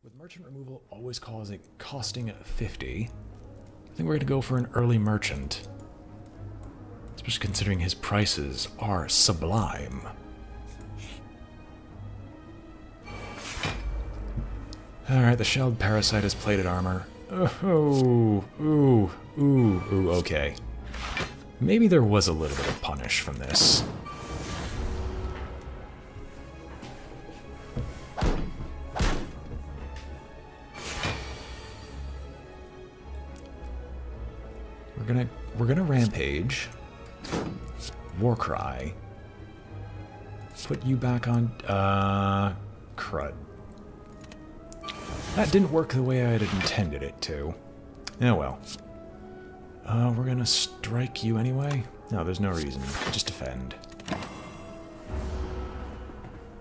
With merchant removal always costing 50, I think we're going to go for an early merchant. Especially considering his prices are sublime. Alright, the shelled parasite has plated armor. Ooh, okay. Maybe there was a little bit of punish from this. We're gonna rampage. Warcry. Put you back on crud. That didn't work the way I had intended it to. Oh well. We're gonna strike you anyway? No, there's no reason. Just defend.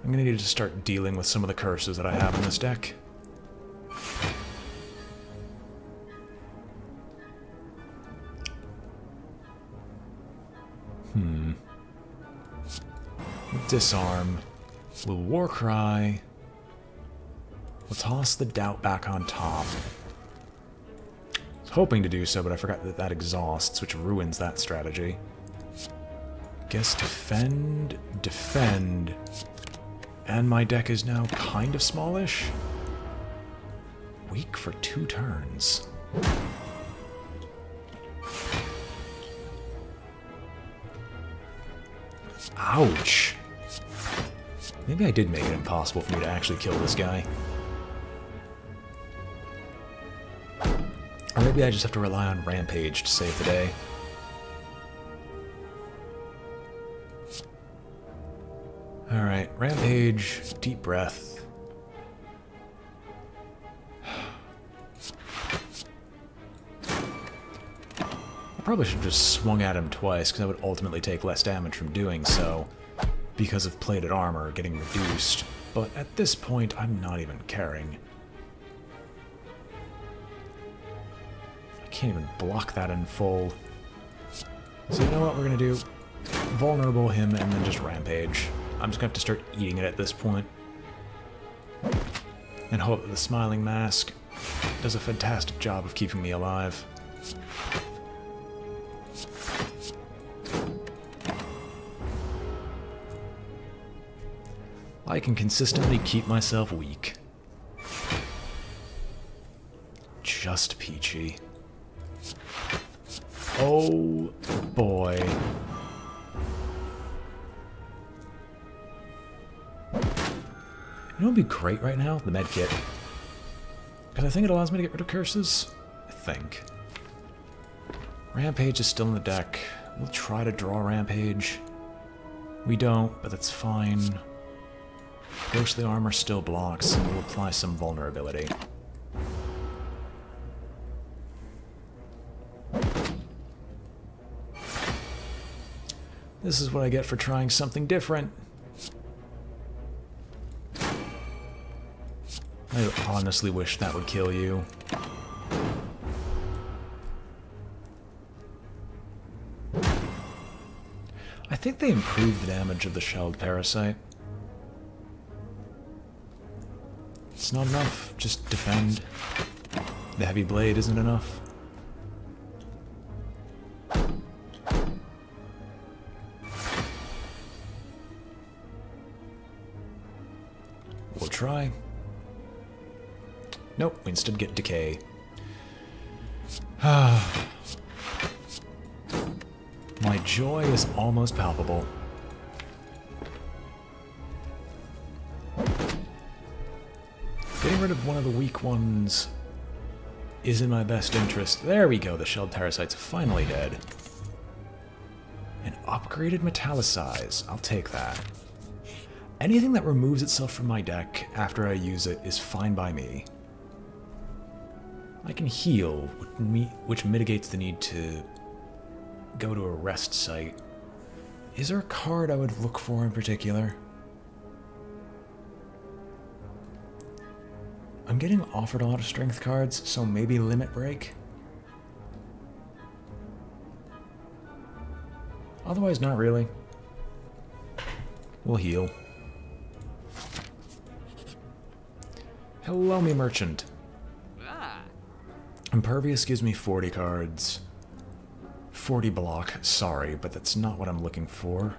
I'm gonna need to start dealing with some of the curses that I have in this deck. Disarm. We'll Warcry. We'll toss the doubt back on top. I was hoping to do so, but I forgot that that exhausts, which ruins that strategy. Guess defend, defend. And my deck is now kind of smallish. Weak for 2 turns. Ouch. Maybe I did make it impossible for me to actually kill this guy. Or maybe I just have to rely on Rampage to save the day. Alright, Rampage, deep breath. I probably should have just swung at him twice, because I would ultimately take less damage from doing so, because of plated armor getting reduced. But at this point, I'm not even caring. I can't even block that in full. So you know what we're gonna do? Vulnerable him and then just Rampage. I'm just gonna have to start eating it at this point. And hope that the Smiling Mask does a fantastic job of keeping me alive. I can consistently keep myself weak. Just peachy. Oh boy. You know what would be great right now? The medkit. Because I think it allows me to get rid of curses. I think. Rampage is still in the deck. We'll try to draw Rampage. We don't, but that's fine. Ghostly Armor still blocks, and we'll apply some vulnerability. This is what I get for trying something different. I honestly wish that would kill you. I think they improved the damage of the shelled parasite. It's not enough. Just defend. The heavy blade isn't enough. We'll try. Nope, we instead get decay. My joy is almost palpable. Getting rid of one of the weak ones is in my best interest. There we go, the shelled parasite's finally dead. An upgraded metallicize. I'll take that. Anything that removes itself from my deck after I use it is fine by me. I can heal, which mitigates the need to go to a rest site. Is there a card I would look for in particular? I'm getting offered a lot of strength cards, so maybe Limit Break? Otherwise, not really. We'll heal. Hello, me merchant. Impervious gives me 40 cards. 40 block, sorry, but that's not what I'm looking for.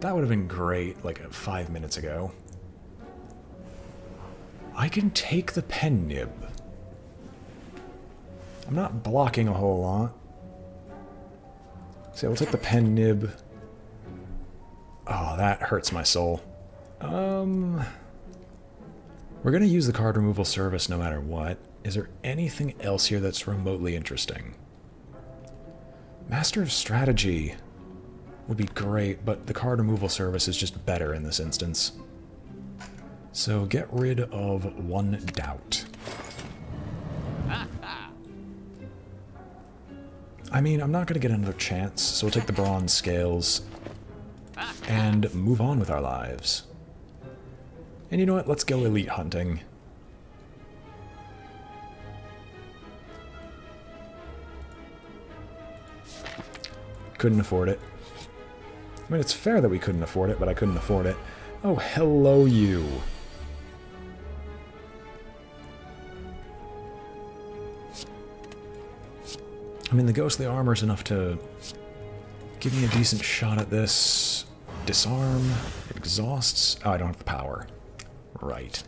That would have been great, like 5 minutes ago. I can take the pen nib. I'm not blocking a whole lot. So we'll take the pen nib. Oh, that hurts my soul. We're gonna use the card removal service no matter what. Is there anything else here that's remotely interesting? Master of Strategy would be great, but the card removal service is just better in this instance. So get rid of one doubt. I mean, I'm not going to get another chance, so we'll take the bronze scales and move on with our lives. And you know what? Let's go elite hunting. Couldn't afford it. I mean, it's fair that we couldn't afford it, but I couldn't afford it. Oh, hello, you. I mean, the ghostly armor's enough to give me a decent shot at this. Disarm. It exhausts. Oh, I don't have the power. Right.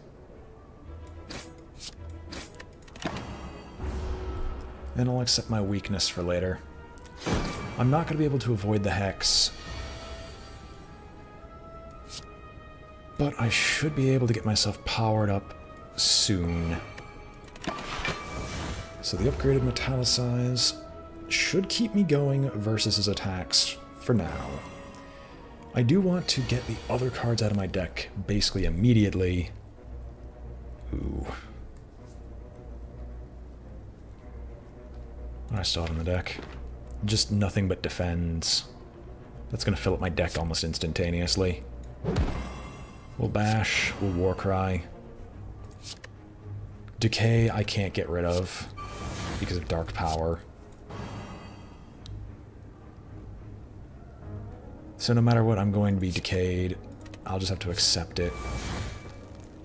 And I'll accept my weakness for later. I'm not going to be able to avoid the Hex. But I should be able to get myself powered up soon. So the upgraded Metallicize should keep me going versus his attacks for now. I do want to get the other cards out of my deck basically immediately. Ooh. What do I still have in the deck? Just nothing but defends. That's going to fill up my deck almost instantaneously. We'll bash, we'll Warcry. Decay I can't get rid of because of Dark Power. So no matter what, I'm going to be decayed. I'll just have to accept it.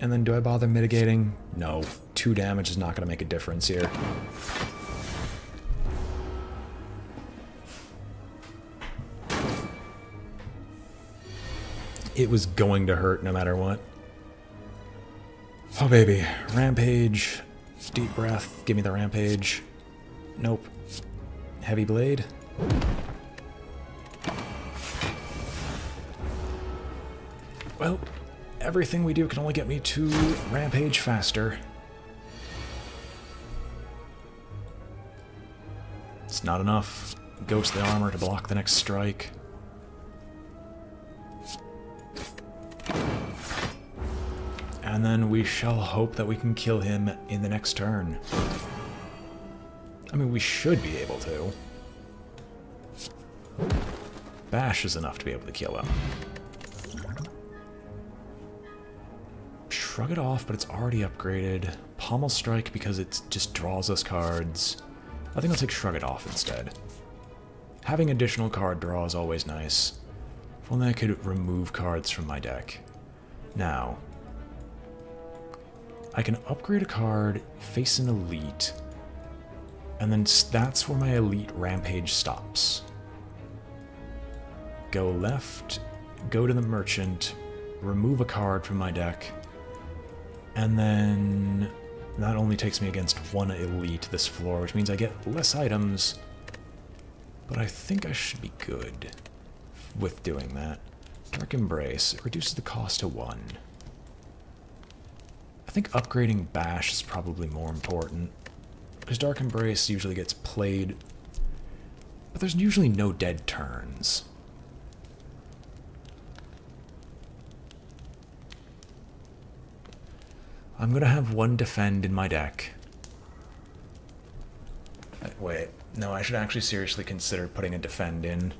And then do I bother mitigating? No. 2 damage is not going to make a difference here. It was going to hurt no matter what. Oh baby. Rampage. Deep breath. Give me the rampage. Nope. Heavy blade. Well, everything we do can only get me to rampage faster. It's not enough. Ghostly armor to block the next strike. And then we shall hope that we can kill him in the next turn. I mean, we should be able to. Bash is enough to be able to kill him. Shrug it off, but it's already upgraded. Pommel Strike because it just draws us cards. I think I'll take Shrug it off instead. Having additional card draw is always nice. If only I could remove cards from my deck. Now, I can upgrade a card, face an elite, and then that's where my elite rampage stops. Go left, go to the merchant, remove a card from my deck, and then that only takes me against 1 elite this floor, which means I get less items, but I think I should be good with doing that. Dark Embrace, it reduces the cost to 1. I think upgrading Bash is probably more important, because Dark Embrace usually gets played, but there's usually no dead turns. I'm going to have 1 defend in my deck. Wait, no, I should actually seriously consider putting a defend in.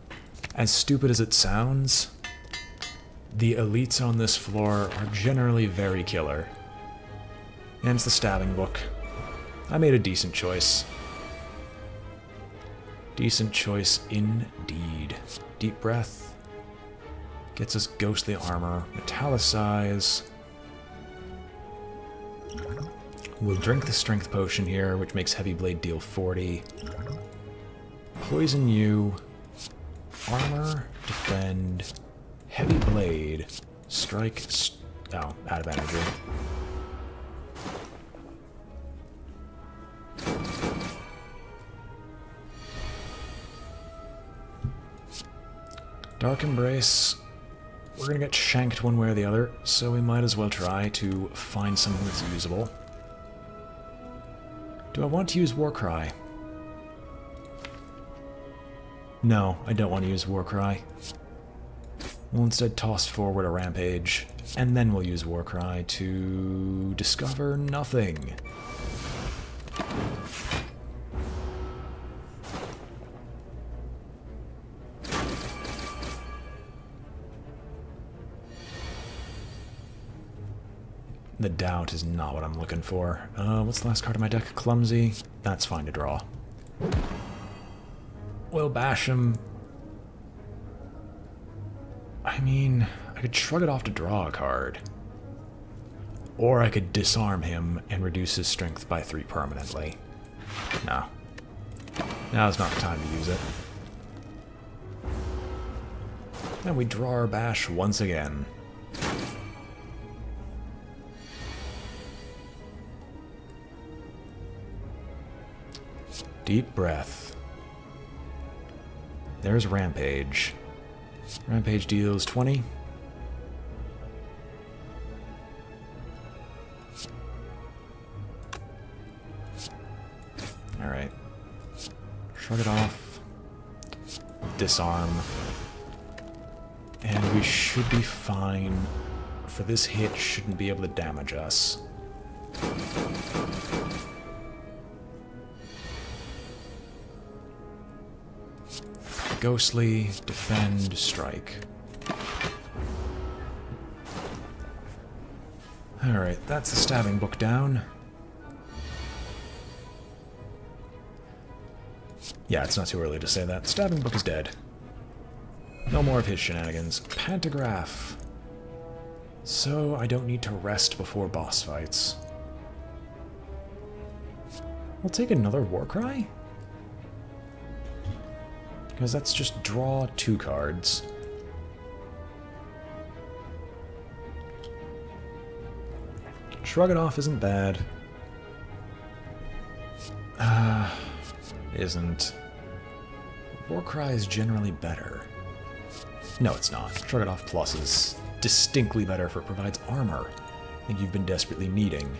As stupid as it sounds, the elites on this floor are generally very killer. And it's the stabbing book. I made a decent choice. Decent choice indeed. Deep breath. Gets us ghostly armor. Metallicize. We'll drink the strength potion here, which makes Heavy Blade deal 40. Poison you. Armor, defend, Heavy Blade, strike, oh, out of energy. Dark Embrace. We're gonna get shanked one way or the other, so we might as well try to find something that's usable. Do I want to use Warcry? No, I don't want to use Warcry. We'll instead toss forward a Rampage, and then we'll use Warcry to discover nothing. The Doubt is not what I'm looking for. What's the last card of my deck? Clumsy. That's fine to draw. We'll bash him. I mean, I could shrug it off to draw a card. Or I could disarm him and reduce his strength by 3 permanently. No. Now's not the time to use it. And we draw our bash once again. Deep breath. There's Rampage. Rampage deals 20. Alright. Shrug it off. Disarm. And we should be fine. For this hit, shouldn't be able to damage us. Ghostly, defend, strike. Alright, that's the stabbing book down. Yeah, it's not too early to say that. Stabbing book is dead. No more of his shenanigans. Pantograph. So I don't need to rest before boss fights. We'll take another Warcry? Because that's just draw 2 cards. Shrug it off isn't bad. Isn't. Warcry is generally better. No, it's not. Shrug it off plus is distinctly better for it provides armor that you've been desperately needing.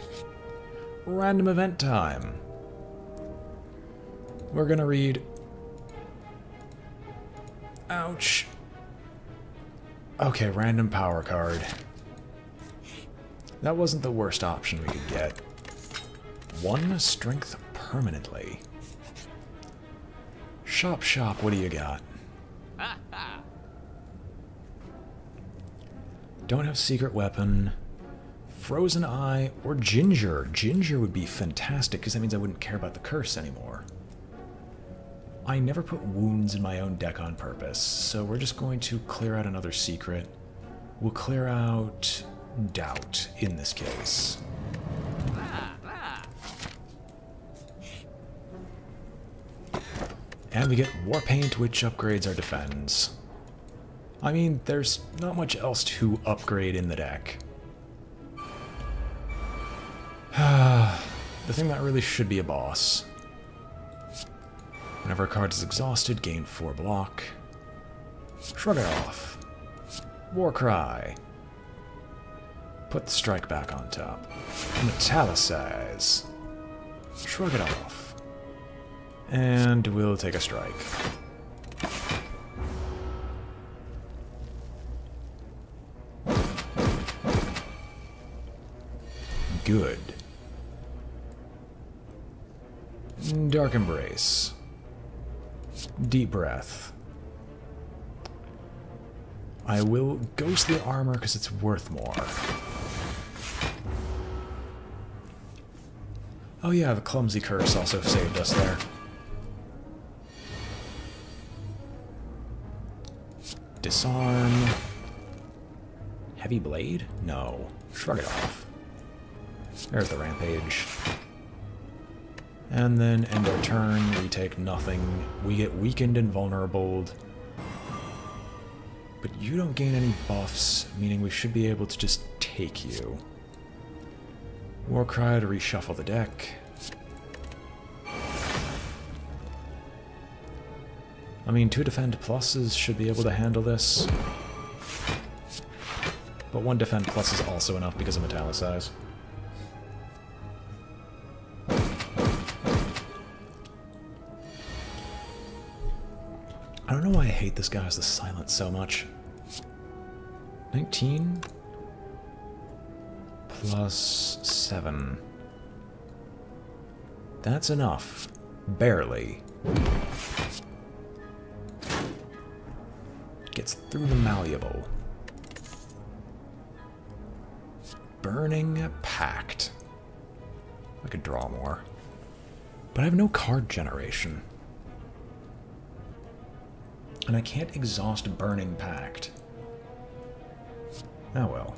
Random event time. We're gonna read... Ouch. Okay, random power card. That wasn't the worst option we could get. 1 strength permanently. Shop, shop, what do you got? Don't have secret weapon. Frozen Eye or Ginger. Ginger would be fantastic because that means I wouldn't care about the curse anymore. I never put wounds in my own deck on purpose, so we're just going to clear out another secret. We'll clear out Doubt in this case. And we get Warpaint, which upgrades our defense. I mean, there's not much else to upgrade in the deck. The thing that really should be a boss. Whenever a card is exhausted, gain 4 block. Shrug it off. Warcry. Put the strike back on top. Metallicize. Shrug it off. And we'll take a strike. Good. Dark Embrace. Deep breath. I will ghost the armor because it's worth more. Oh yeah, the clumsy curse also saved us there. Disarm. Heavy blade? No. Shrug it off. There's the Rampage. And then end our turn, we take nothing. We get weakened and vulnerable. But you don't gain any buffs, meaning we should be able to just take you. Warcry to reshuffle the deck. I mean, 2 defend pluses should be able to handle this. But 1 defend plus is also enough because of Metallicize. I don't know why I hate this guy as the silence so much. 19 plus 7. That's enough. Barely. Gets through the malleable. Burning Pact. I could draw more. But I have no card generation. And I can't exhaust Burning Pact. Oh well.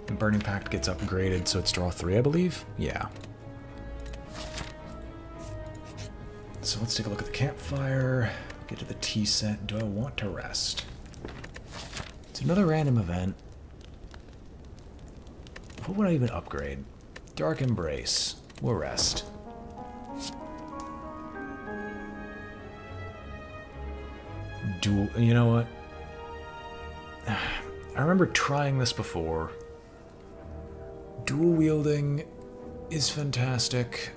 And Burning Pact gets upgraded, so it's draw 3, I believe? Yeah. So let's take a look at the campfire. Get to the tea set. Do I want to rest? It's another random event. What would I even upgrade? Dark Embrace. We'll rest. Dual... You know what? I remember trying this before. Dual wielding is fantastic.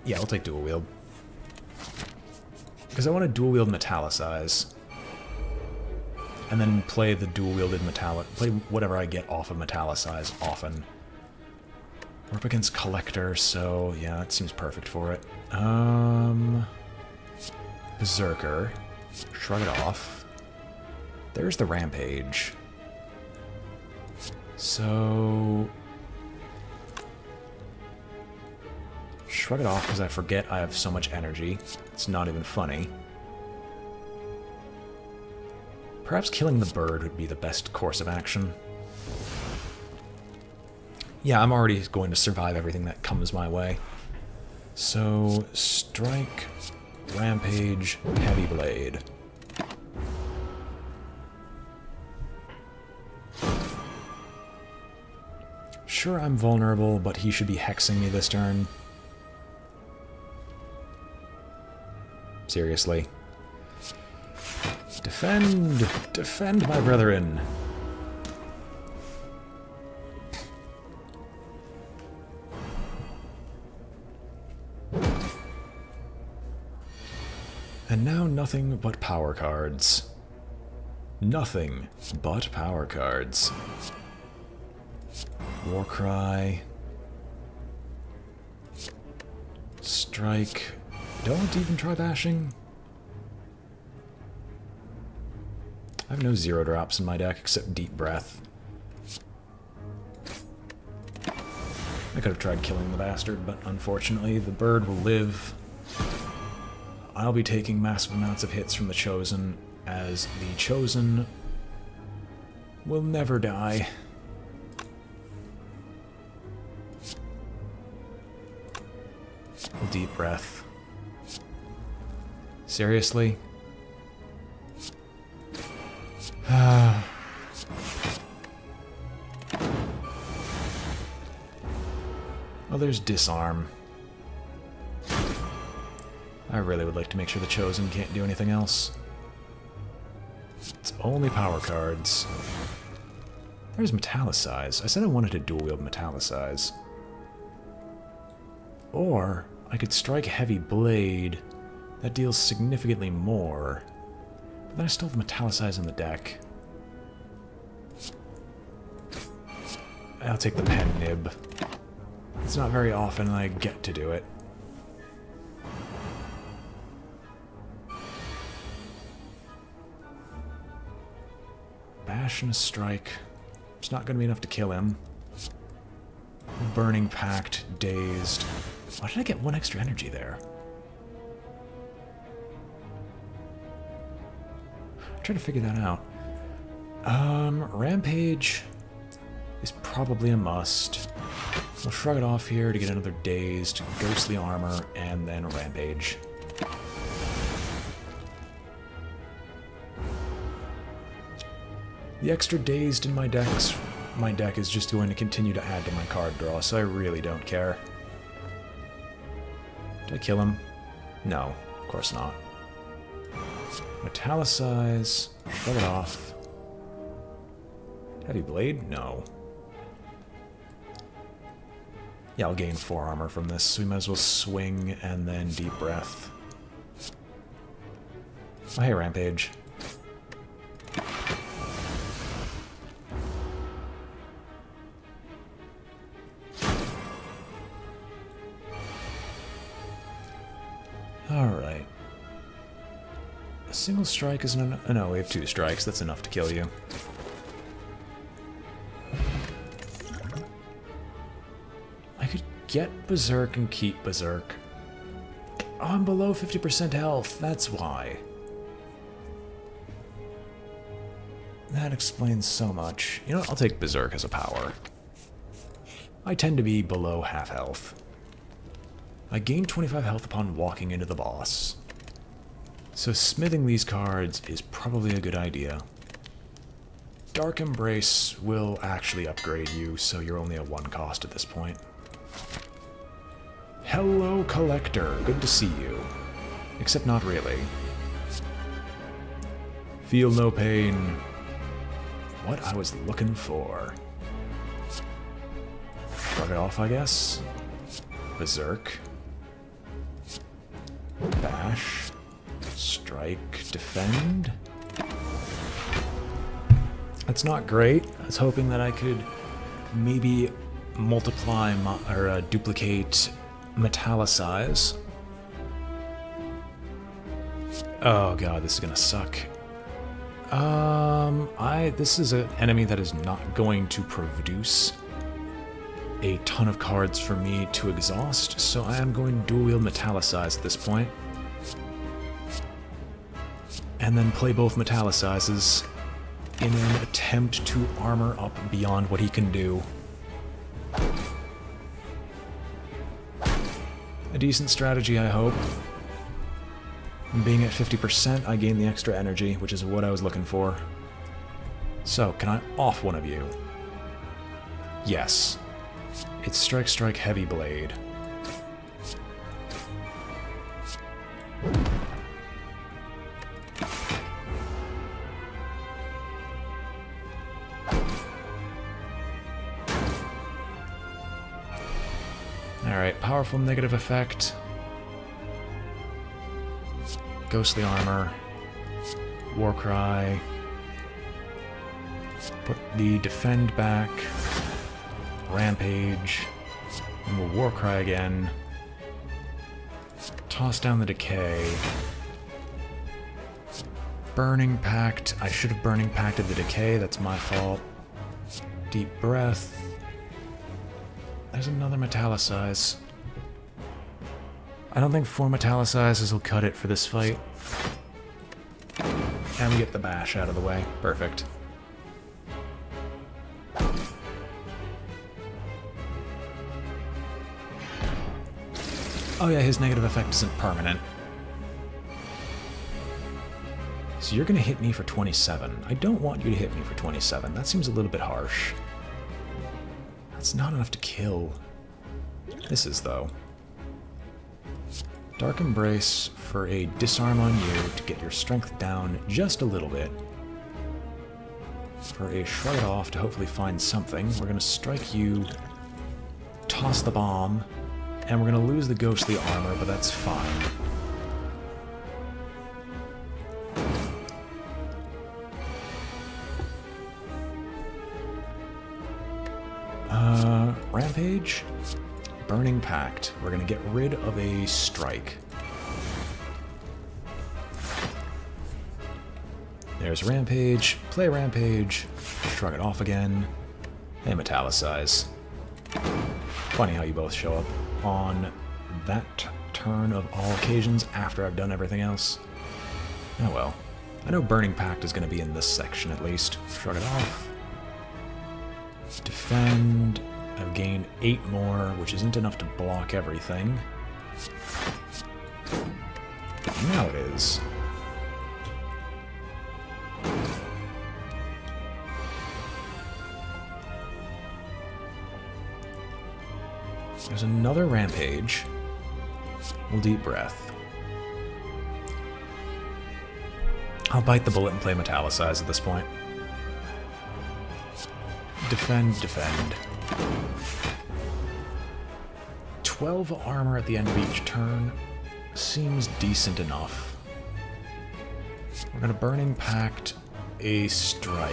Yeah, I'll take dual wield. Because I want to dual wield Metallicize. And then play the dual wielded play whatever I get off of Metallicize often. We're up against Collector, so yeah, that seems perfect for it. Berserker. Shrug it off. There's the Rampage. So... Shrug it off because I forget I have so much energy. It's not even funny. Perhaps killing the bird would be the best course of action. Yeah, I'm already going to survive everything that comes my way. So, strike, Rampage, Heavy Blade. Sure, I'm vulnerable, but he should be hexing me this turn. Seriously. Defend! Defend, my brethren! And now nothing but power cards. Nothing but power cards. Warcry. Strike. Don't even try bashing. I have no 0 drops in my deck except Deep Breath. I could have tried killing the bastard, but unfortunately the bird will live. I'll be taking massive amounts of hits from the Chosen, as the Chosen will never die. Deep Breath. Seriously? Well, there's Disarm. I really would like to make sure the Chosen can't do anything else. It's only power cards. There's Metallicize. I said I wanted to dual wield Metallicize. Or I could strike Heavy Blade. That deals significantly more. But then I still have Metallicize in the deck. I'll take the Pen Nib. It's not very often I get to do it. Bash and a strike. It's not going to be enough to kill him. Burning Pact, Dazed. Why did I get 1 extra energy there? I'm trying to figure that out. Rampage. is probably a must. We'll shrug it off here to get another dazed, ghostly armor, and then rampage. The extra dazed in my deck is just going to continue to add to my card draw, so I really don't care. Did I kill him? No, of course not. Metallicize, shrug it off. Heavy Blade? No. Yeah, I'll gain 4 armor from this, so we might as well swing and then Deep Breath. Oh, hey, Rampage. Alright. A single strike isn't enough. No, we have 2 strikes. That's enough to kill you. I could get Berserk and keep Berserk. Oh, I'm below 50% health. That's why. That explains so much. You know what? I'll take Berserk as a power. I tend to be below half health. I gain 25 health upon walking into the boss. So smithing these cards is probably a good idea. Dark Embrace will actually upgrade you, so you're only at 1 cost at this point. Hello, Collector. Good to see you. Except not really. Feel no pain. What I was looking for. Shrug it off, I guess. Berserk. Bash. Strike. Defend. That's not great. I was hoping that I could maybe multiply or duplicate Metallicize. Oh god, this is gonna suck. This is an enemy that is not going to produce a ton of cards for me to exhaust, so I am going to dual wield Metallicize at this point. And then play both Metallicizes in an attempt to armor up beyond what he can do. A decent strategy, I hope. Being at 50%, I gain the extra energy, which is what I was looking for. So, can I off one of you? Yes. It's Strike, Strike, Heavy Blade. Alright, powerful negative effect. Ghostly Armor. Warcry. Put the Defend back. Rampage. And we'll Warcry again. Toss down the Decay. Burning Pact. I should have Burning Pacted the Decay, that's my fault. Deep Breath. There's another Metallicize. I don't think 4 Metallicizes will cut it for this fight. And we get the bash out of the way. Perfect. Oh yeah, his negative effect isn't permanent. So you're gonna hit me for 27. I don't want you to hit me for 27. That seems a little bit harsh. That's not enough to kill. This is, though. Dark Embrace for a disarm on you to get your strength down just a little bit. For a shrug it off to hopefully find something. We're going to strike you, toss the bomb, and we're going to lose the ghostly armor, but that's fine. Rampage, Burning Pact. We're gonna get rid of a strike. There's Rampage, play Rampage, shrug it off again, and Metallicize. Funny how you both show up on that turn of all occasions after I've done everything else. Oh well. I know Burning Pact is gonna be in this section at least. Shrug it off. Defend. I've gained 8 more, which isn't enough to block everything. Now it is. There's another Rampage. We'll deep breath. I'll bite the bullet and play Metallicize at this point. Defend, defend. 12 armor at the end of each turn seems decent enough. We're gonna Burning Pact a strike.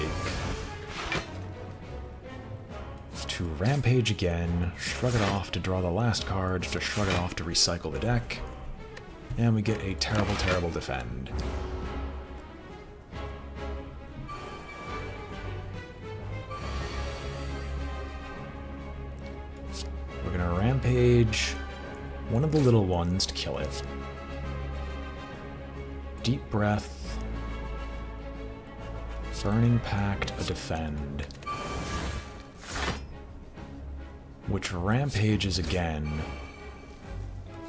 To Rampage again, shrug it off to draw the last card, to shrug it off to recycle the deck, and we get a terrible, terrible defend. We're gonna Rampage one of the little ones to kill it. Deep Breath, Burning Pact, a defend. Which Rampages again,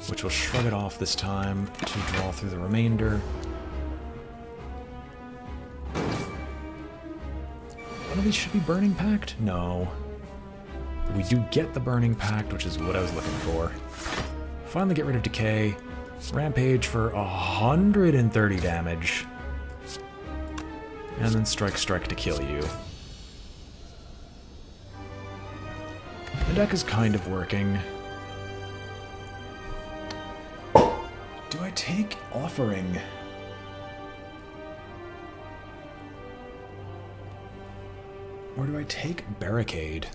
which will shrug it off this time to draw through the remainder. One of these should be Burning Pact? No. We do get the Burning Pact, which is what I was looking for. Finally get rid of Decay. Rampage for 130 damage. And then Strike, Strike to kill you. The deck is kind of working. Do I take Offering? Or do I take Barricade?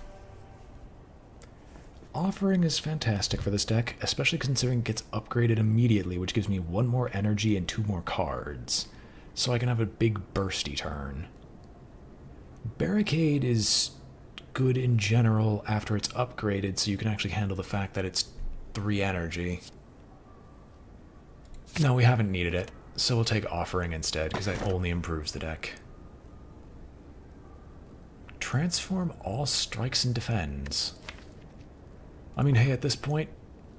Offering is fantastic for this deck, especially considering it gets upgraded immediately, which gives me 1 more energy and 2 more cards. So I can have a big bursty turn. Barricade is good in general after it's upgraded, so you can actually handle the fact that it's 3 energy. No, we haven't needed it, so we'll take Offering instead, because that only improves the deck. Transform all strikes and defends. I mean, hey, at this point,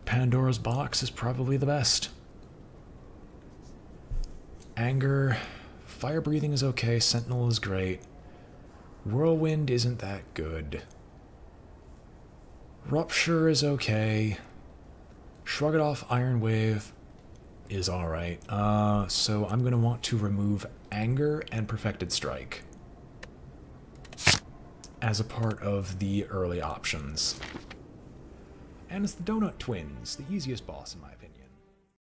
Pandora's Box is probably the best. Anger, Fire Breathing is okay, Sentinel is great. Whirlwind isn't that good. Rupture is okay. Shrug It Off, Iron Wave is alright. So I'm going to want to remove Anger and Perfected Strike as a part of the early options. And it's the Donut Twins, the easiest boss in my opinion.